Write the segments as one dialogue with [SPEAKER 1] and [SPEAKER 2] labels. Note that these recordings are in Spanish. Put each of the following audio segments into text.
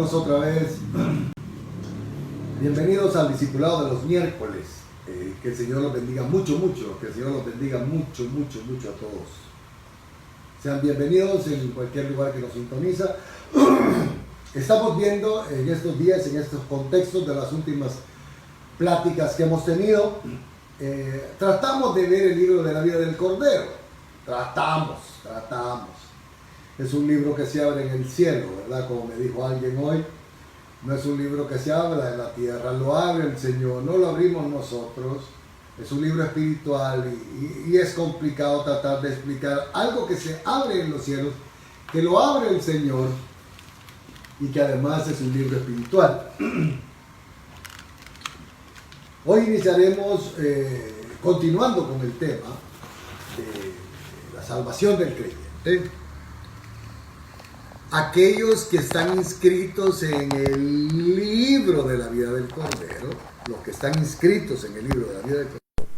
[SPEAKER 1] Saludamos otra vez. Bienvenidos al discipulado de los miércoles. Que el Señor los bendiga mucho, mucho. Que el Señor los bendiga mucho, mucho, mucho a todos. Sean bienvenidos en cualquier lugar que nos sintoniza. Estamos viendo en estos días, en estos contextos de las últimas pláticas que hemos tenido, tratamos de ver el libro de la vida del Cordero. Tratamos. Es un libro que se abre en el cielo, ¿verdad? Como me dijo alguien hoy, no es un libro que se abra en la tierra, lo abre el Señor, no lo abrimos nosotros. Es un libro espiritual y es complicado tratar de explicar algo que se abre en los cielos, que lo abre el Señor y que además es un libro espiritual. Hoy iniciaremos continuando con el tema de la salvación del creyente. Aquellos que están inscritos en el libro de la vida del Cordero, los que están inscritos en el libro de la vida del Cordero,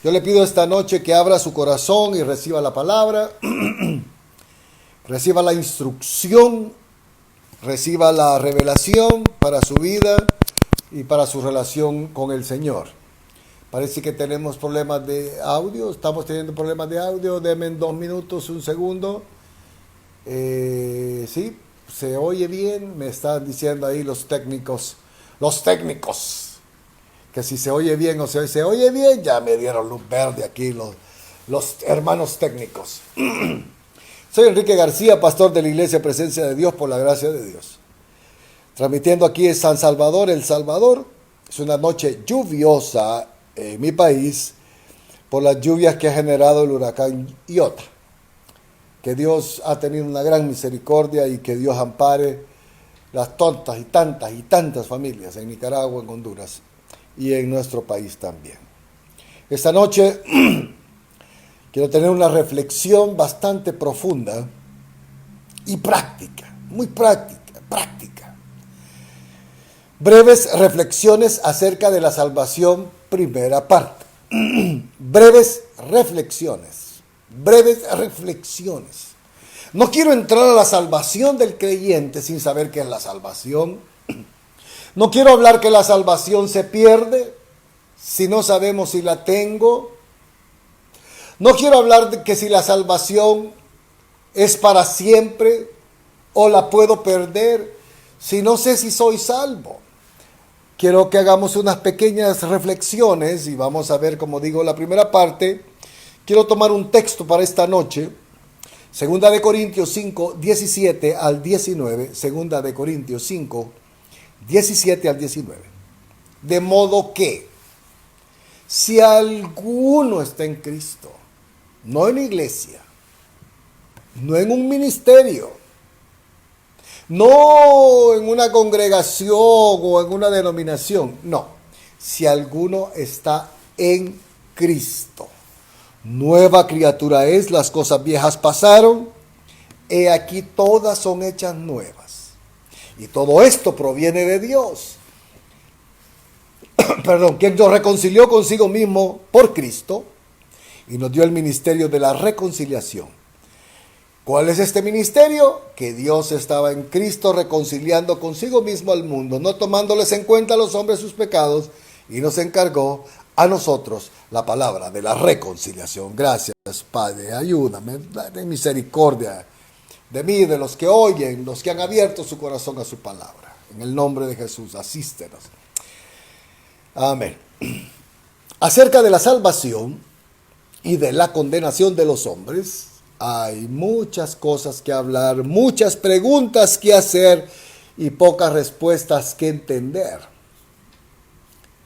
[SPEAKER 1] yo le pido esta noche que abra su corazón y reciba la palabra, reciba la instrucción, reciba la revelación para su vida y para su relación con el Señor. Parece que tenemos problemas de audio, estamos teniendo problemas de audio, denme en 2 minutos, un segundo. Sí, se oye bien, me están diciendo ahí los técnicos, que si se oye bien o se oye bien, ya me dieron luz verde aquí los hermanos técnicos. Soy Enrique García, pastor de la Iglesia Presencia de Dios por la gracia de Dios. Transmitiendo aquí en San Salvador, El Salvador. Es una noche lluviosa en mi país por las lluvias que ha generado el huracán Iota. Que Dios ha tenido una gran misericordia y que Dios ampare las tontas y tantas familias en Nicaragua, en Honduras y en nuestro país también. Esta noche quiero tener una reflexión bastante profunda y práctica, muy práctica. Breves reflexiones acerca de la salvación, primera parte. Breves reflexiones. No quiero entrar a la salvación del creyente sin saber qué es la salvación. No quiero hablar que la salvación se pierde si no sabemos si la tengo. No quiero hablar de que si la salvación es para siempre o la puedo perder si no sé si soy salvo. Quiero que hagamos unas pequeñas reflexiones y vamos a ver, como digo, la primera parte. Quiero tomar un texto para esta noche, 2 de Corintios 5, 17 al 19, 2 de Corintios 5, 17 al 19. De modo que, si alguno está en Cristo, no en la iglesia, no en un ministerio, no en una congregación o en una denominación, no, si alguno está en Cristo, nueva criatura es, las cosas viejas pasaron, he aquí todas son hechas nuevas. Y todo esto proviene de Dios. Quien nos reconcilió consigo mismo por Cristo y nos dio el ministerio de la reconciliación. ¿Cuál es este ministerio? Que Dios estaba en Cristo reconciliando consigo mismo al mundo, no tomándoles en cuenta a los hombres sus pecados, y nos encargó a nosotros la palabra de la reconciliación. Gracias, Padre, ayúdame, ten misericordia de mí, de los que oyen, los que han abierto su corazón a su palabra. En el nombre de Jesús, asístenos. Amén. Acerca de la salvación y de la condenación de los hombres, hay muchas cosas que hablar, muchas preguntas que hacer y pocas respuestas que entender.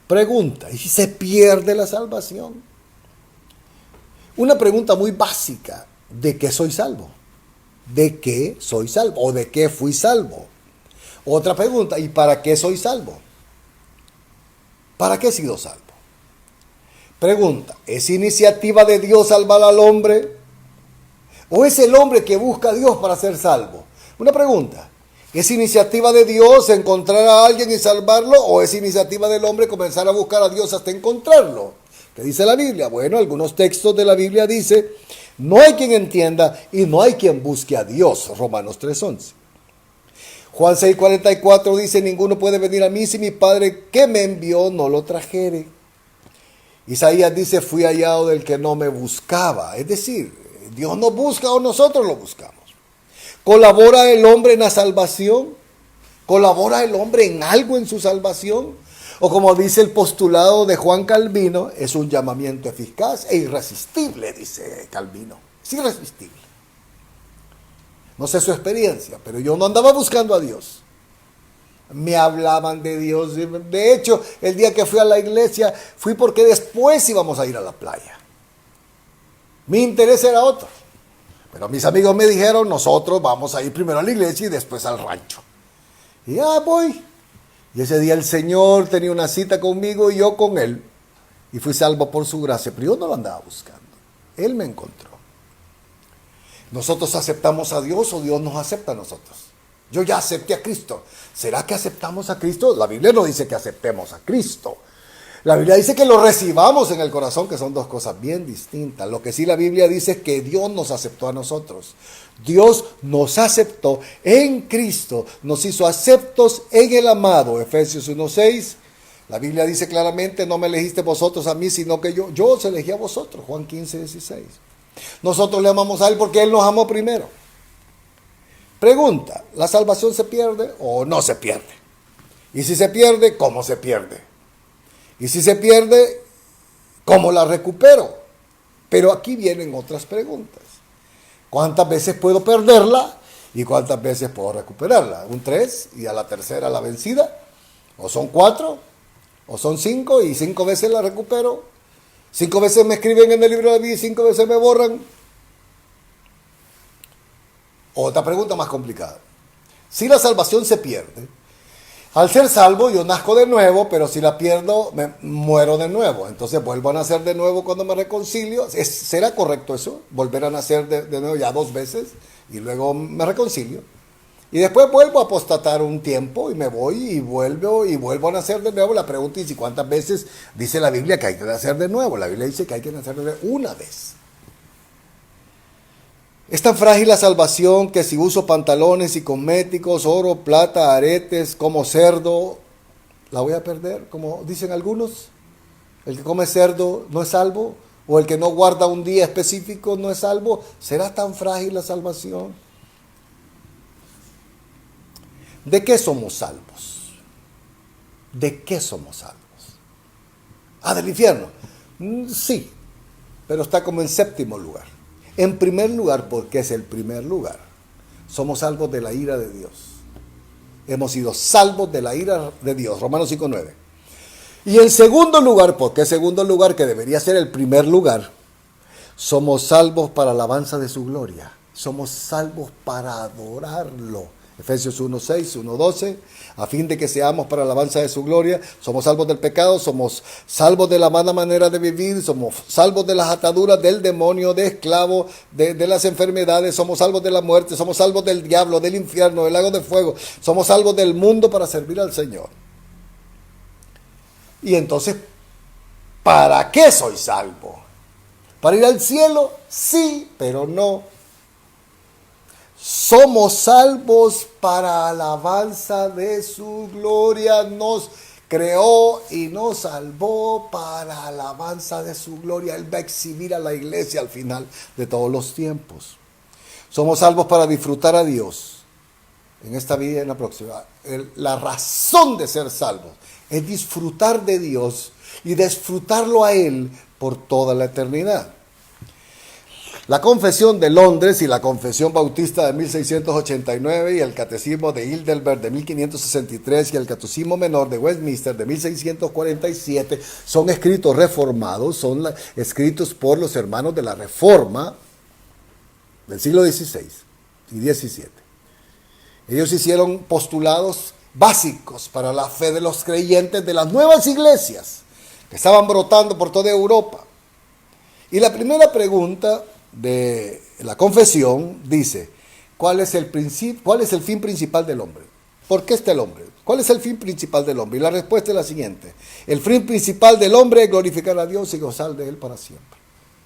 [SPEAKER 1] Pregunta, ¿y si se pierde la salvación? Una pregunta muy básica, ¿de qué soy salvo? ¿De qué soy salvo? ¿O de qué fui salvo? Otra pregunta, ¿y para qué soy salvo? ¿Para qué he sido salvo? Pregunta, ¿es iniciativa de Dios salvar al hombre? ¿O es el hombre que busca a Dios para ser salvo? Una pregunta. ¿Es iniciativa de Dios encontrar a alguien y salvarlo? ¿O es iniciativa del hombre comenzar a buscar a Dios hasta encontrarlo? ¿Qué dice la Biblia? Bueno, algunos textos de la Biblia dice, no hay quien entienda y no hay quien busque a Dios. Romanos 3:11. Juan 6:44 dice, ninguno puede venir a mí si mi Padre que me envió no lo trajere. Isaías dice, fui hallado del que no me buscaba. Es decir, Dios nos busca o nosotros lo buscamos. ¿Colabora el hombre en la salvación? ¿Colabora el hombre en algo en su salvación? O como dice el postulado de Juan Calvino, es un llamamiento eficaz e irresistible, dice Calvino. Es irresistible. No sé su experiencia, pero yo no andaba buscando a Dios. Me hablaban de Dios. De hecho, el día que fui a la iglesia, fui porque después íbamos a ir a la playa. Mi interés era otro. Pero mis amigos me dijeron, nosotros vamos a ir primero a la iglesia y después al rancho. Y ya voy. Y ese día el Señor tenía una cita conmigo y yo con Él. Y fui salvo por su gracia. Pero yo no lo andaba buscando. Él me encontró. ¿Nosotros aceptamos a Dios o Dios nos acepta a nosotros? Yo ya acepté a Cristo. ¿Será que aceptamos a Cristo? La Biblia no dice que aceptemos a Cristo. La Biblia dice que lo recibamos en el corazón, que son dos cosas bien distintas. Lo que sí la Biblia dice es que Dios nos aceptó a nosotros. Dios nos aceptó en Cristo, nos hizo aceptos en el amado. Efesios 1:6. La Biblia dice claramente, no me elegiste vosotros a mí, sino que yo os elegí a vosotros. Juan 15:16. Nosotros le amamos a Él porque Él nos amó primero. Pregunta, ¿la salvación se pierde o no se pierde? Y si se pierde, ¿cómo se pierde? Y si se pierde, ¿cómo la recupero? Pero aquí vienen otras preguntas. ¿Cuántas veces puedo perderla y cuántas veces puedo recuperarla? ¿Un 3 y a la tercera la vencida? ¿O son 4? ¿O son 5 y 5 veces la recupero? 5 veces me escriben en el libro de vida y 5 veces me borran. Otra pregunta más complicada. Si la salvación se pierde, al ser salvo yo nazco de nuevo, pero si la pierdo me muero de nuevo. Entonces vuelvo a nacer de nuevo cuando me reconcilio. ¿Será correcto eso? Volver a nacer de nuevo ya 2 veces y luego me reconcilio. Y después vuelvo a apostatar un tiempo y me voy y vuelvo a nacer de nuevo. La pregunta es, ¿y cuántas veces dice la Biblia que hay que nacer de nuevo? La Biblia dice que hay que nacer de nuevo una vez. Es tan frágil la salvación que si uso pantalones y cosméticos, oro, plata, aretes, como cerdo, ¿la voy a perder? Como dicen algunos, el que come cerdo no es salvo, o el que no guarda un día específico no es salvo. ¿Será tan frágil la salvación? ¿De qué somos salvos? ¿De qué somos salvos? ¿Del infierno? Sí, pero está como en séptimo lugar. En primer lugar, porque es el primer lugar, somos salvos de la ira de Dios. Hemos sido salvos de la ira de Dios, Romanos 5:9. Y en segundo lugar, porque es segundo lugar que debería ser el primer lugar, somos salvos para alabanza de su gloria. Somos salvos para adorarlo. Efesios 1:6, 1:12, a fin de que seamos para alabanza de su gloria. Somos salvos del pecado, somos salvos de la mala manera de vivir, somos salvos de las ataduras del demonio, de esclavo, de las enfermedades, somos salvos de la muerte, somos salvos del diablo, del infierno, del lago de fuego, somos salvos del mundo para servir al Señor. Y entonces, ¿para qué soy salvo? ¿Para ir al cielo? Sí, pero no. Somos salvos para alabanza de su gloria. Nos creó y nos salvó para alabanza de su gloria. Él va a exhibir a la iglesia al final de todos los tiempos. Somos salvos para disfrutar a Dios en esta vida y en la próxima. La razón de ser salvos es disfrutar de Dios y disfrutarlo a Él por toda la eternidad. La Confesión de Londres y la Confesión Bautista de 1689 y el Catecismo de Heidelberg de 1563 y el Catecismo Menor de Westminster de 1647 son escritos reformados, son escritos por los hermanos de la Reforma del siglo XVI y XVII. Ellos hicieron postulados básicos para la fe de los creyentes de las nuevas iglesias que estaban brotando por toda Europa. Y la primera pregunta de la confesión dice, ¿cuál es el fin principal del hombre? ¿Por qué está el hombre? ¿Cuál es el fin principal del hombre? Y la respuesta es la siguiente: el fin principal del hombre es glorificar a Dios y gozar de Él para siempre.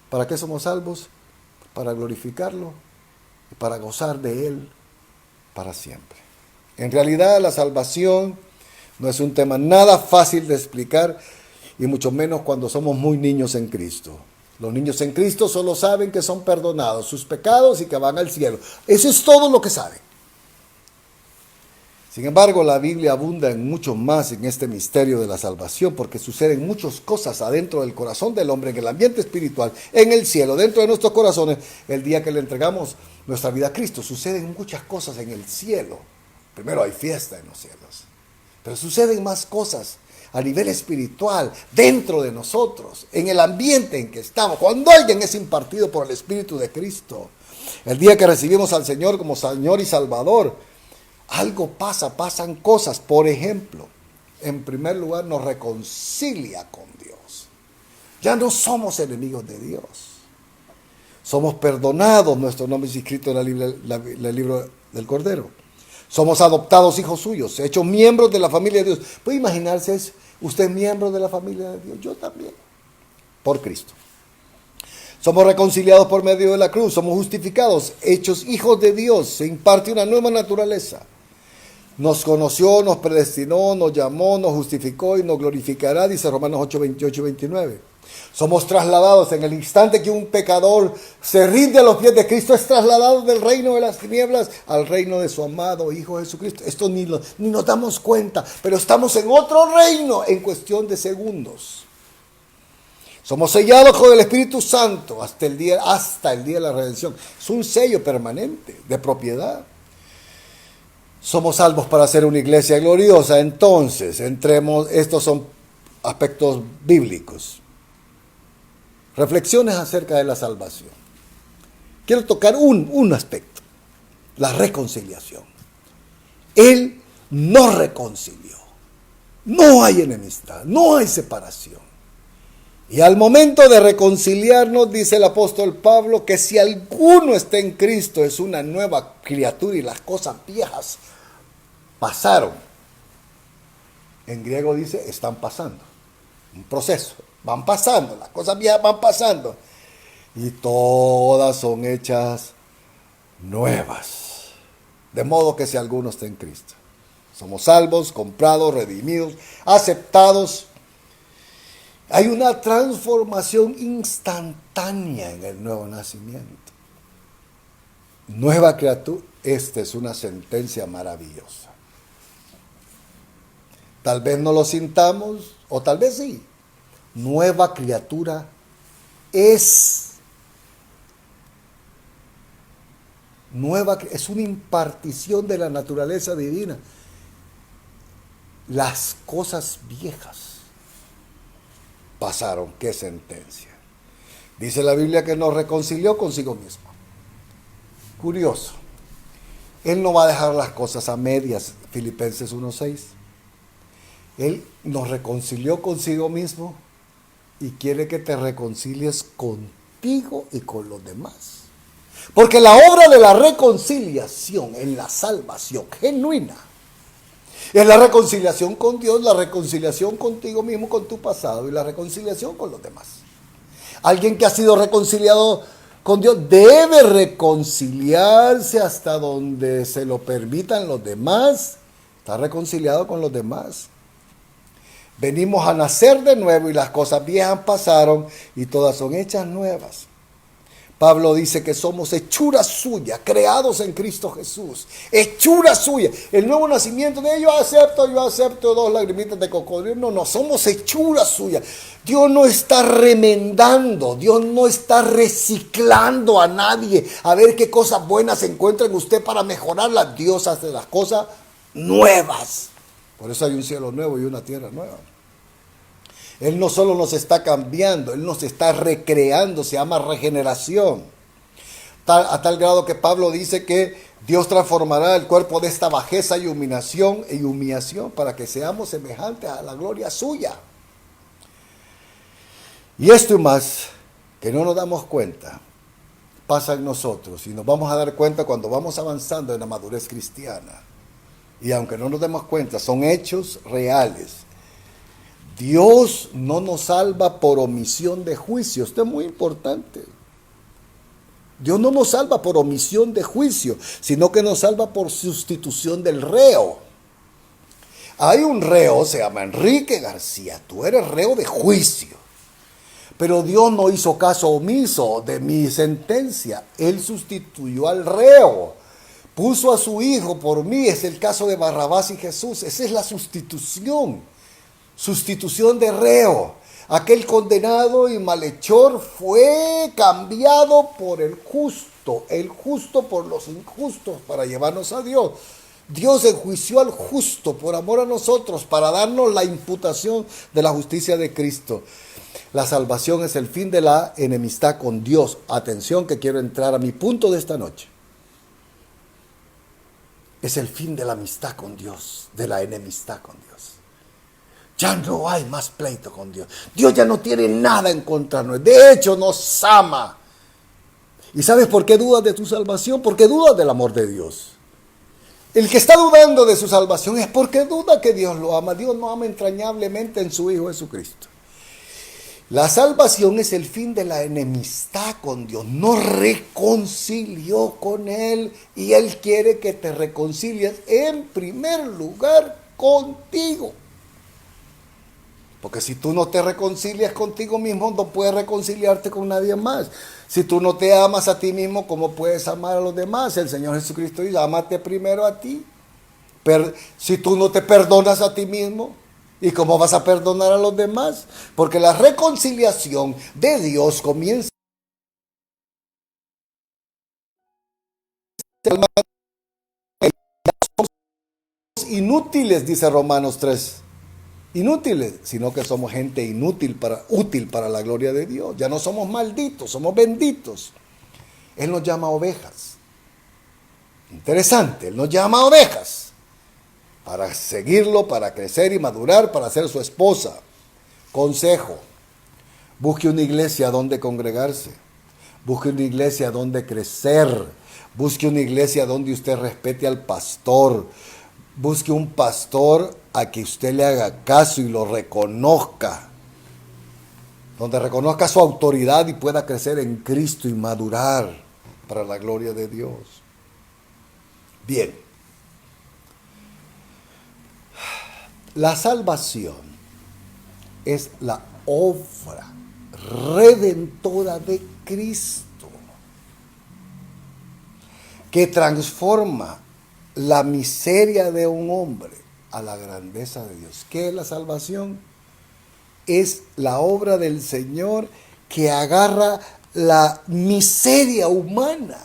[SPEAKER 1] ¿Para qué somos salvos? Para glorificarlo y para gozar de Él para siempre. En realidad la salvación no es un tema nada fácil de explicar y mucho menos cuando somos muy niños en Cristo. Los niños en Cristo solo saben que son perdonados sus pecados y que van al cielo. Eso es todo lo que saben. Sin embargo, la Biblia abunda en mucho más en este misterio de la salvación, porque suceden muchas cosas adentro del corazón del hombre, en el ambiente espiritual, en el cielo, dentro de nuestros corazones, el día que le entregamos nuestra vida a Cristo. Suceden muchas cosas en el cielo. Primero hay fiesta en los cielos, pero suceden más cosas a nivel espiritual, dentro de nosotros, en el ambiente en que estamos, cuando alguien es impartido por el Espíritu de Cristo. El día que recibimos al Señor como Señor y Salvador, algo pasa, pasan cosas. Por ejemplo, en primer lugar nos reconcilia con Dios. Ya no somos enemigos de Dios. Somos perdonados, nuestro nombre es inscrito en el libro del Cordero. Somos adoptados hijos suyos, hechos miembros de la familia de Dios. ¿Puede imaginarse usted miembro de la familia de Dios? Yo también, por Cristo. Somos reconciliados por medio de la cruz, somos justificados, hechos hijos de Dios. Se imparte una nueva naturaleza. Nos conoció, nos predestinó, nos llamó, nos justificó y nos glorificará, dice Romanos 8, 28 y 29. Somos trasladados en el instante que un pecador se rinde a los pies de Cristo, es trasladado del reino de las tinieblas al reino de su amado Hijo Jesucristo. Esto ni nos damos cuenta, pero estamos en otro reino en cuestión de segundos. Somos sellados con el Espíritu Santo hasta el día de la redención. Es un sello permanente de propiedad. Somos salvos para ser una iglesia gloriosa. Entonces, estos son aspectos bíblicos. Reflexiones acerca de la salvación. Quiero tocar un aspecto, la reconciliación. Él nos reconcilió. No hay enemistad, no hay separación. Y al momento de reconciliarnos, dice el apóstol Pablo, que si alguno está en Cristo es una nueva criatura y las cosas viejas pasaron. En griego dice, están pasando. Un proceso. Van pasando, las cosas viejas van pasando. Y todas son hechas nuevas. De modo que si alguno está en Cristo. Somos salvos, comprados, redimidos, aceptados. Hay una transformación instantánea en el nuevo nacimiento. Nueva criatura. Esta es una sentencia maravillosa. Tal vez no lo sintamos, o tal vez sí. Nueva criatura es una impartición de la naturaleza divina. Las cosas viejas pasaron. ¡Qué sentencia! Dice la Biblia que nos reconcilió consigo mismo. Curioso. Él no va a dejar las cosas a medias. Filipenses 1:6. Él nos reconcilió consigo mismo y quiere que te reconcilies contigo y con los demás. Porque la obra de la reconciliación en la salvación genuina es la reconciliación con Dios, la reconciliación contigo mismo, con tu pasado y la reconciliación con los demás. Alguien que ha sido reconciliado con Dios debe reconciliarse hasta donde se lo permitan los demás. Está reconciliado con los demás. Venimos a nacer de nuevo y las cosas viejas pasaron y todas son hechas nuevas. Pablo dice que somos hechura suya, creados en Cristo Jesús. Hechura suya. El nuevo nacimiento de yo acepto 2 lagrimitas de cocodrilo. No, somos hechura suya. Dios no está remendando, Dios no está reciclando a nadie a ver qué cosas buenas encuentra en usted para mejorarlas. Dios hace las cosas nuevas. Por eso hay un cielo nuevo y una tierra nueva. Él no solo nos está cambiando, Él nos está recreando, se llama regeneración. A tal grado que Pablo dice que Dios transformará el cuerpo de esta bajeza y humillación para que seamos semejantes a la gloria suya. Y esto y más, que no nos damos cuenta, pasa en nosotros y nos vamos a dar cuenta cuando vamos avanzando en la madurez cristiana. Y aunque no nos demos cuenta, son hechos reales. Dios no nos salva por omisión de juicio. Esto es muy importante. Dios no nos salva por omisión de juicio, sino que nos salva por sustitución del reo. Hay un reo, se llama Enrique García, tú eres reo de juicio. Pero Dios no hizo caso omiso de mi sentencia. Él sustituyó al reo. Puso a su hijo por mí. Es el caso de Barrabás y Jesús. Esa es la sustitución. Sustitución de reo. Aquel condenado y malhechor fue cambiado por el justo. El justo por los injustos para llevarnos a Dios. Dios enjuició al justo por amor a nosotros para darnos la imputación de la justicia de Cristo. La salvación es el fin de la enemistad con Dios. Atención, que quiero entrar a mi punto de esta noche. Es el fin de la amistad con Dios, de la enemistad con Dios. Ya no hay más pleito con Dios. Dios ya no tiene nada en contra de nosotros. De hecho, nos ama. ¿Y sabes por qué dudas de tu salvación? Porque dudas del amor de Dios. El que está dudando de su salvación es porque duda que Dios lo ama. Dios nos ama entrañablemente en su Hijo Jesucristo. La salvación es el fin de la enemistad con Dios. Nos reconcilió con Él y Él quiere que te reconcilies en primer lugar contigo. Porque si tú no te reconcilias contigo mismo, no puedes reconciliarte con nadie más. Si tú no te amas a ti mismo, ¿cómo puedes amar a los demás? El Señor Jesucristo dice, ámate primero a ti. Si tú no te perdonas a ti mismo, ¿y cómo vas a perdonar a los demás? Porque la reconciliación de Dios comienza. Inútiles, dice Romanos 3. Inútiles, sino que somos gente útil para la gloria de Dios. Ya no somos malditos, somos benditos. Él nos llama ovejas. Interesante, Él nos llama ovejas para seguirlo, para crecer y madurar, para ser su esposa. Consejo: busque una iglesia donde congregarse, busque una iglesia donde crecer, busque una iglesia donde usted respete al pastor, busque un pastor a que usted le haga caso y lo reconozca, donde reconozca su autoridad y pueda crecer en Cristo y madurar para la gloria de Dios. Bien, la salvación es la obra redentora de Cristo que transforma la miseria de un hombre a la grandeza de Dios. ¿Qué es la salvación? Es la obra del Señor que agarra la miseria humana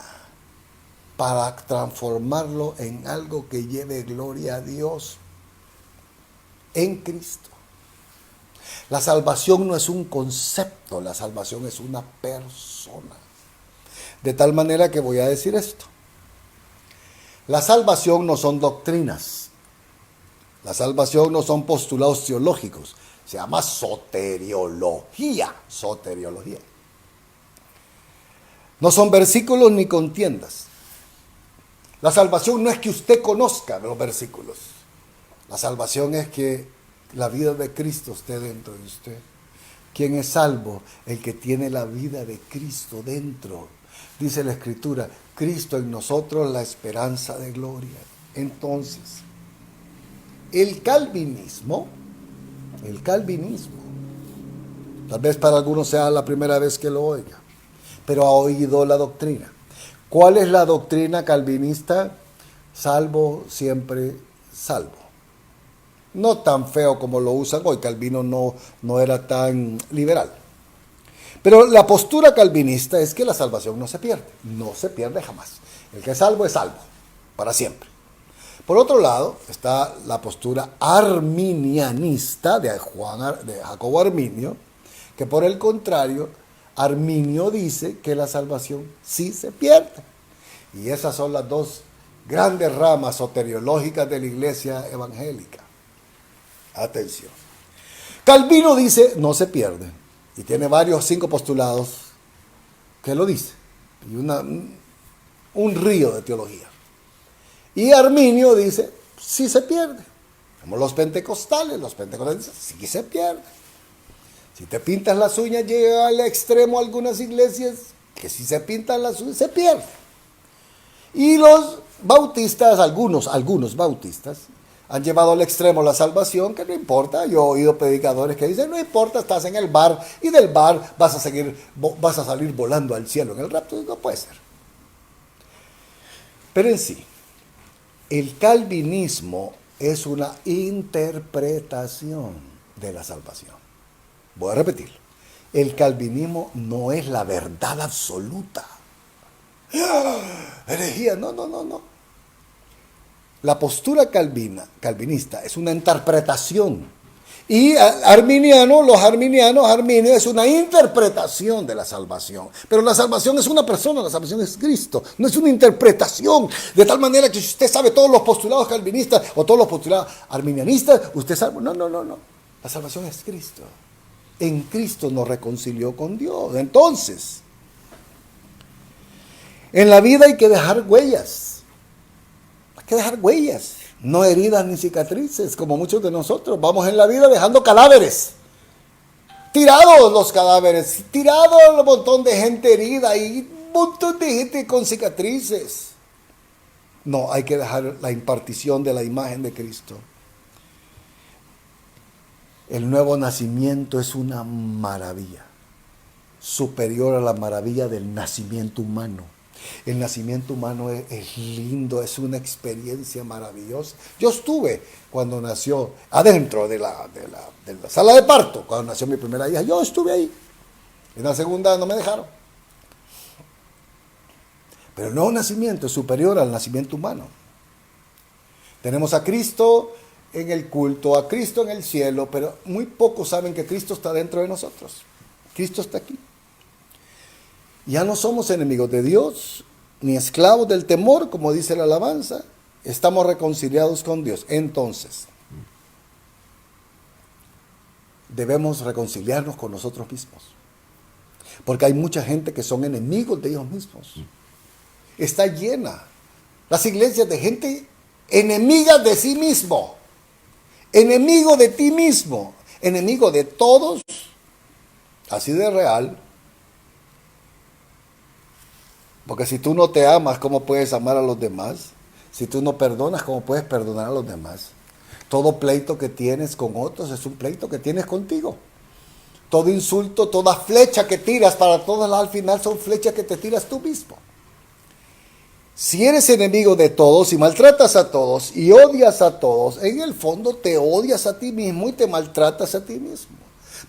[SPEAKER 1] para transformarlo en algo que lleve gloria a Dios en Cristo. La salvación no es un concepto, la salvación es una persona. De tal manera que voy a decir esto. La salvación no son doctrinas. La salvación no son postulados teológicos. Se llama soteriología. Soteriología. No son versículos ni contiendas. La salvación no es que usted conozca los versículos. La salvación es que la vida de Cristo esté dentro de usted. ¿Quién es salvo? El que tiene la vida de Cristo dentro. Dice la Escritura, Cristo en nosotros, la esperanza de gloria. Entonces, el calvinismo, tal vez para algunos sea la primera vez que lo oiga, pero ha oído la doctrina. ¿Cuál es la doctrina calvinista? Salvo, siempre salvo. No tan feo como lo usan hoy. Calvino no era tan liberal. Pero la postura calvinista es que la salvación no se pierde. No se pierde jamás. El que es salvo, para siempre. Por otro lado, está la postura arminianista de Jacobo Arminio, que por el contrario, Arminio dice que la salvación sí se pierde. Y esas son las dos grandes ramas soteriológicas de la iglesia evangélica. Atención. Calvino dice, no se pierde. Y tiene 5 postulados que lo dice. Y un río de teología. Y Arminio dice, sí se pierde. Como los pentecostales dicen, sí se pierde. Si te pintas las uñas, llega al extremo algunas iglesias, que si se pintan las uñas se pierde. Y los bautistas, algunos bautistas, han llevado al extremo la salvación, que no importa. Yo he oído predicadores que dicen, no importa, estás en el bar y del bar vas a salir volando al cielo en el rapto. No puede ser. Pero en sí, el calvinismo es una interpretación de la salvación. Voy a repetirlo. El calvinismo no es la verdad absoluta. Herejía, no. La postura calvinista es una interpretación. Y los arminios, es una interpretación de la salvación. Pero la salvación es una persona, la salvación es Cristo. No es una interpretación. De tal manera que si usted sabe todos los postulados calvinistas o todos los postulados arminianistas, usted sabe. No. La salvación es Cristo. En Cristo nos reconcilió con Dios. Entonces, en la vida hay que dejar huellas. Hay que dejar huellas, no heridas ni cicatrices, como muchos de nosotros. Vamos en la vida dejando cadáveres. Tirados los cadáveres, tirado un montón de gente herida y un montón de gente con cicatrices. No, hay que dejar la impartición de la imagen de Cristo. El nuevo nacimiento es una maravilla, superior a la maravilla del nacimiento humano. El nacimiento humano es lindo, es una experiencia maravillosa. Yo estuve cuando nació, adentro de la sala de parto, cuando nació mi primera hija, yo estuve ahí. En la segunda no me dejaron. Pero el nuevo nacimiento es superior al nacimiento humano. Tenemos a Cristo en el culto, a Cristo en el cielo, pero muy pocos saben que Cristo está dentro de nosotros. Cristo está aquí. Ya no somos enemigos de Dios, ni esclavos del temor, como dice la alabanza. Estamos reconciliados con Dios. Entonces, debemos reconciliarnos con nosotros mismos. Porque hay mucha gente que son enemigos de ellos mismos. Está llena las iglesias de gente enemiga de sí mismo. Enemigo de ti mismo. Enemigo de todos. Así de real. Porque si tú no te amas, ¿cómo puedes amar a los demás? Si tú no perdonas, ¿cómo puedes perdonar a los demás? Todo pleito que tienes con otros es un pleito que tienes contigo. Todo insulto, toda flecha que tiras para todos al final son flechas que te tiras tú mismo. Si eres enemigo de todos y maltratas a todos y odias a todos, en el fondo te odias a ti mismo y te maltratas a ti mismo.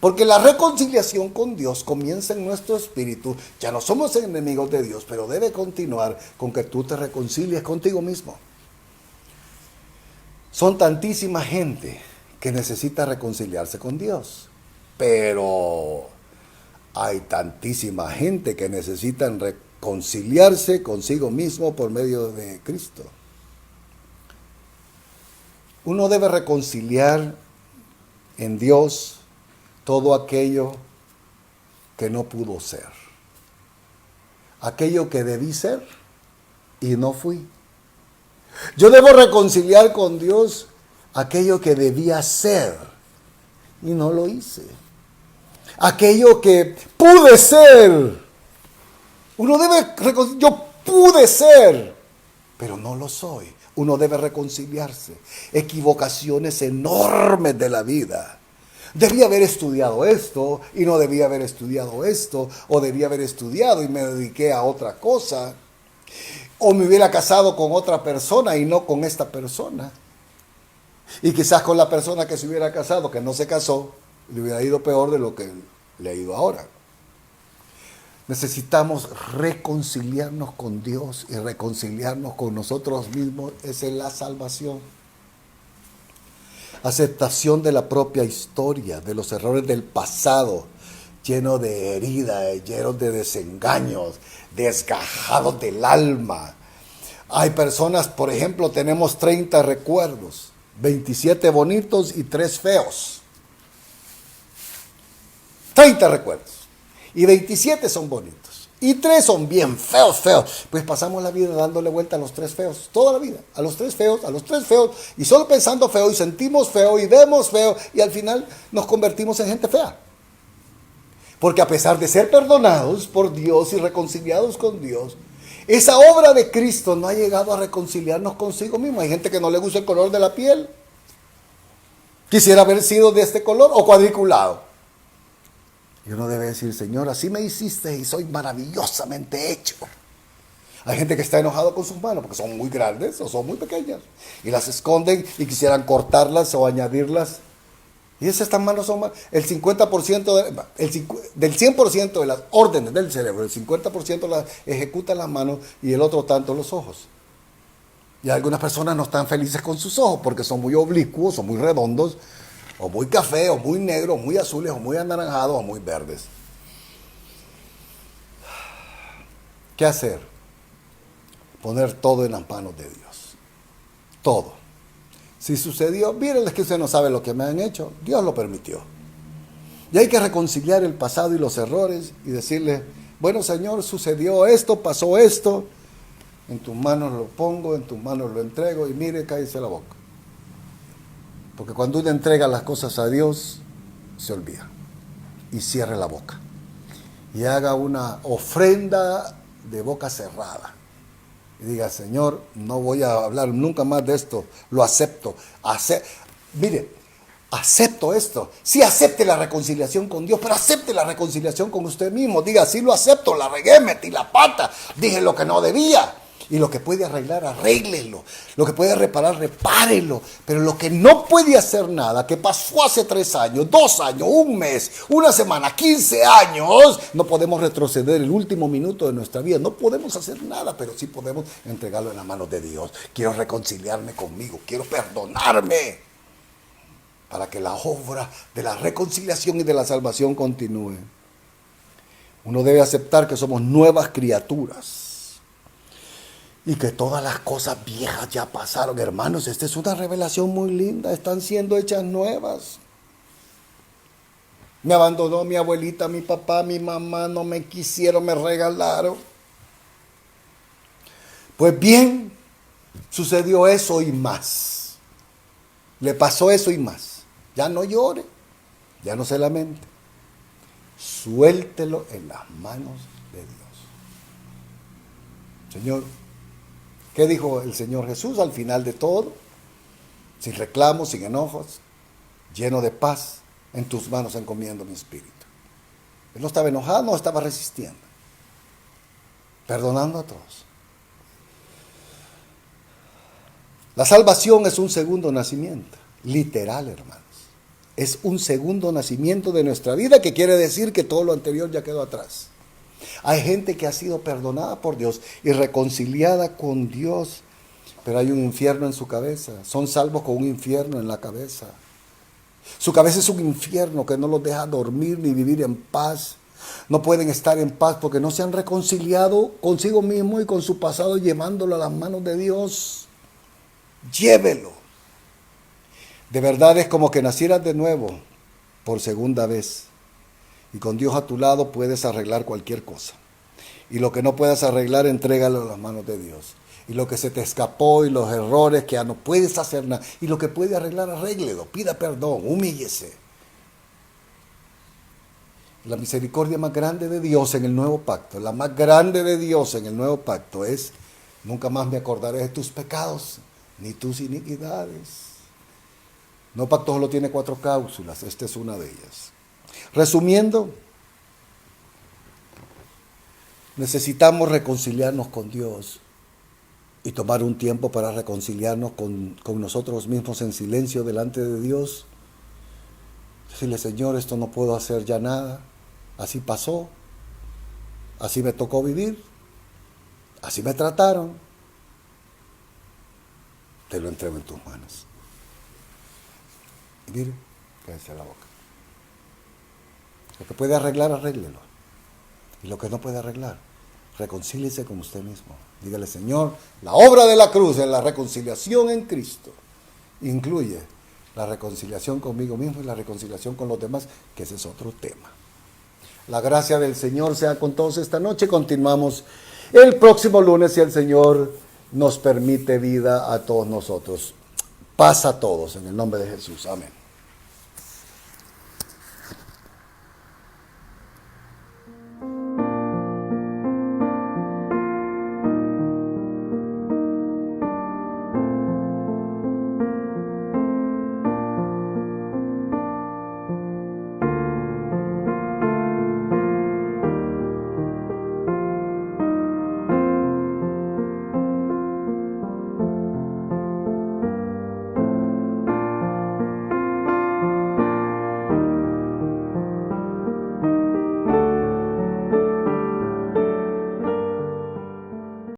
[SPEAKER 1] Porque la reconciliación con Dios comienza en nuestro espíritu. Ya no somos enemigos de Dios, pero debe continuar con que tú te reconcilies contigo mismo. Son tantísima gente que necesita reconciliarse con Dios, pero hay tantísima gente que necesita reconciliarse consigo mismo por medio de Cristo. Uno debe reconciliar en Dios todo aquello que no pudo ser. Aquello que debí ser y no fui. Yo debo reconciliar con Dios aquello que debía ser y no lo hice. Aquello que pude ser. Uno debe reconciliar. Yo pude ser, pero no lo soy. Uno debe reconciliarse. Equivocaciones enormes de la vida. Debía haber estudiado esto y no debía haber estudiado esto, o debía haber estudiado y me dediqué a otra cosa, o me hubiera casado con otra persona y no con esta persona. Y quizás con la persona que se hubiera casado, que no se casó, le hubiera ido peor de lo que le ha ido ahora. Necesitamos reconciliarnos con Dios y reconciliarnos con nosotros mismos. Esa es la salvación. Aceptación de la propia historia, de los errores del pasado, lleno de heridas, llenos de desengaños, desgajados del alma. Hay personas, por ejemplo, tenemos 30 recuerdos, 27 bonitos y 3 feos. 30 recuerdos y 27 son bonitos. Y 3 son bien feos. Pues pasamos la vida dándole vuelta a los 3 feos. Toda la vida. A los 3 feos. Y solo pensando feo. Y sentimos feo. Y vemos feo. Y al final nos convertimos en gente fea. Porque a pesar de ser perdonados por Dios y reconciliados con Dios, esa obra de Cristo no ha llegado a reconciliarnos consigo mismo. Hay gente que no le gusta el color de la piel. Quisiera haber sido de este color o cuadriculado. Y uno debe decir, Señor, así me hiciste y soy maravillosamente hecho. Hay gente que está enojado con sus manos porque son muy grandes o son muy pequeñas. Y las esconden y quisieran cortarlas o añadirlas. Y estas manos son el 50% del 100% de las órdenes del cerebro, el 50% las ejecutan las manos y el otro tanto los ojos. Y algunas personas no están felices con sus ojos porque son muy oblicuos, o muy redondos, o muy café, o muy negros, o muy azules, o muy anaranjados, o muy verdes. ¿Qué hacer? Poner todo en las manos de Dios. Todo. Si sucedió, miren, es que usted no sabe lo que me han hecho, Dios lo permitió. Y hay que reconciliar el pasado y los errores y decirle, bueno, Señor, sucedió esto, pasó esto, en tus manos lo pongo, en tus manos lo entrego y mire, cállese la boca. Porque cuando uno entrega las cosas a Dios, se olvida y cierre la boca. Y haga una ofrenda de boca cerrada. Y diga, Señor, no voy a hablar nunca más de esto, lo acepto. Mire, acepto esto. Sí, acepte la reconciliación con Dios, pero acepte la reconciliación con usted mismo. Diga, sí lo acepto, la regué, metí la pata, dije lo que no debía. Y lo que puede arreglar, arréglelo. Lo que puede reparar, repárelo. Pero lo que no puede hacer nada, que pasó hace 3 años, 2 años, 1 mes, 1 semana, 15 años, no podemos retroceder el último minuto de nuestra vida. No podemos hacer nada, pero sí podemos entregarlo en las manos de Dios. Quiero reconciliarme conmigo, quiero perdonarme, para que la obra de la reconciliación y de la salvación continúe. Uno debe aceptar que somos nuevas criaturas. Y que todas las cosas viejas ya pasaron. Hermanos, esta es una revelación muy linda. Están siendo hechas nuevas. Me abandonó mi abuelita, mi papá, mi mamá. No me quisieron, me regalaron. Pues bien, sucedió eso y más. Le pasó eso y más. Ya no llore. Ya no se lamente. Suéltelo en las manos de Dios. Señor, ¿qué dijo el Señor Jesús al final de todo? Sin reclamos, sin enojos, lleno de paz, en tus manos encomiendo mi espíritu. Él no estaba enojado, no estaba resistiendo, perdonando a todos. La salvación es un segundo nacimiento, literal, hermanos. Es un segundo nacimiento de nuestra vida, que quiere decir que todo lo anterior ya quedó atrás. Hay gente que ha sido perdonada por Dios y reconciliada con Dios, pero hay un infierno en su cabeza. Son salvos con un infierno en la cabeza. Su cabeza es un infierno que no los deja dormir ni vivir en paz. No pueden estar en paz porque no se han reconciliado consigo mismo y con su pasado, llevándolo a las manos de Dios. Llévelo. De verdad es como que nacieras de nuevo por segunda vez. Y con Dios a tu lado puedes arreglar cualquier cosa. Y lo que no puedas arreglar, entrégalo a las manos de Dios. Y lo que se te escapó y los errores que ya no puedes hacer nada. Y lo que puede arreglar, arréglelo. Pida perdón, humíllese. La misericordia más grande de Dios en el nuevo pacto, la más grande de Dios en el nuevo pacto es: nunca más me acordaré de tus pecados, ni tus iniquidades. El nuevo pacto solo tiene 4 cláusulas, esta es una de ellas. Resumiendo, necesitamos reconciliarnos con Dios y tomar un tiempo para reconciliarnos con nosotros mismos en silencio delante de Dios. Decirle: Señor, esto no puedo hacer ya nada, así pasó, así me tocó vivir, así me trataron, te lo entrego en tus manos. Y mire, cállese la boca. Lo que puede arreglar, arréglelo. Y lo que no puede arreglar, reconcíliese con usted mismo. Dígale: Señor, la obra de la cruz, en la reconciliación en Cristo, incluye la reconciliación conmigo mismo y la reconciliación con los demás, que ese es otro tema. La gracia del Señor sea con todos esta noche. Continuamos el próximo lunes si el Señor nos permite vida a todos nosotros. Paz a todos en el nombre de Jesús. Amén.